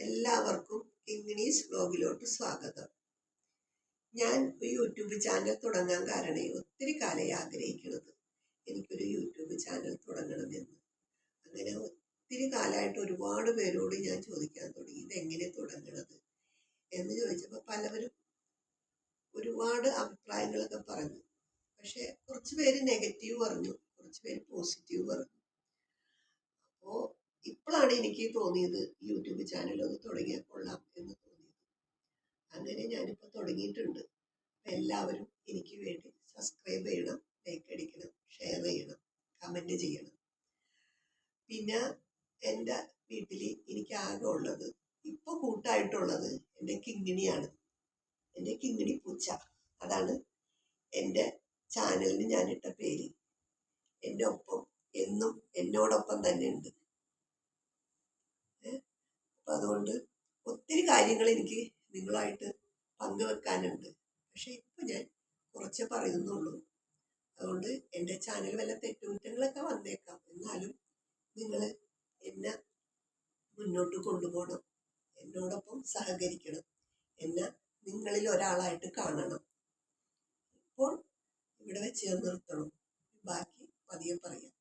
എല്ലാവർക്കും കിങ്ങിണീസ് വ്ലോഗിലോട്ട് സ്വാഗതം. ഞാൻ ഒരു യൂട്യൂബ് ചാനൽ തുടങ്ങാൻ കാരണം ഒത്തിരി കാലമായി ആഗ്രഹിക്കുന്നത് എനിക്കൊരു യൂട്യൂബ് ചാനൽ തുടങ്ങണമെന്ന്. അങ്ങനെ ഒത്തിരി കാലമായിട്ട് ഒരുപാട് പേരോട് ഞാൻ ചോദിക്കാൻ തുടങ്ങി ഇതെങ്ങനെ തുടങ്ങണത് എന്ന് ചോദിച്ചപ്പോൾ പലവരും ഒരുപാട് അഭിപ്രായങ്ങളൊക്കെ പറഞ്ഞു. പക്ഷെ കുറച്ച് പേര് നെഗറ്റീവ് പറഞ്ഞു, കുറച്ച് പേര് പോസിറ്റീവ് പറഞ്ഞു. അപ്പോൾ ഇപ്പോഴാണ് എനിക്ക് തോന്നിയത് യൂട്യൂബ് ചാനൽ ഒന്ന് തുടങ്ങിയാൽ കൊള്ളാം എന്ന് തോന്നിയത്. അങ്ങനെ ഞാനിപ്പോൾ തുടങ്ങിയിട്ടുണ്ട്. എല്ലാവരും എനിക്ക് വേണ്ടി സബ്സ്ക്രൈബ് ചെയ്യണം, ലൈക്ക് അടിക്കണം, ഷെയർ ചെയ്യണം, കമൻറ്റ് ചെയ്യണം. പിന്നെ എൻ്റെ വീട്ടിൽ എനിക്ക് ആകെ ഉള്ളത് ഇപ്പോൾ കൂട്ടായിട്ടുള്ളത് എൻ്റെ കിങ്ങിണിയാണ്. എൻ്റെ കിങ്ങിണി പൂച്ച, അതാണ് എൻ്റെ ചാനലിന് ഞാനിട്ട പേര്. എൻ്റെ ഒപ്പം എന്നും എന്നോടൊപ്പം തന്നെ ഉണ്ട്. അപ്പം അതുകൊണ്ട് ഒത്തിരി കാര്യങ്ങൾ എനിക്ക് നിങ്ങളായിട്ട് പങ്കുവെക്കാനുണ്ട്. പക്ഷെ ഇപ്പം ഞാൻ കുറച്ച് പറയുന്നുള്ളൂ. അതുകൊണ്ട് എൻ്റെ ചാനൽ വല്ല തെറ്റുകുറ്റങ്ങളൊക്കെ വന്നേക്കാം. എന്നാലും നിങ്ങൾ എന്നെ മുന്നോട്ട് കൊണ്ടുപോകണം, എന്നോടൊപ്പം സഹകരിക്കണം, എന്നെ നിങ്ങളിൽ ഒരാളായിട്ട് കാണണം. ഇപ്പോൾ ഇവിടെ വെച്ച് ഞാൻ നിർത്തണം, ബാക്കി പതിയെ പറയാം.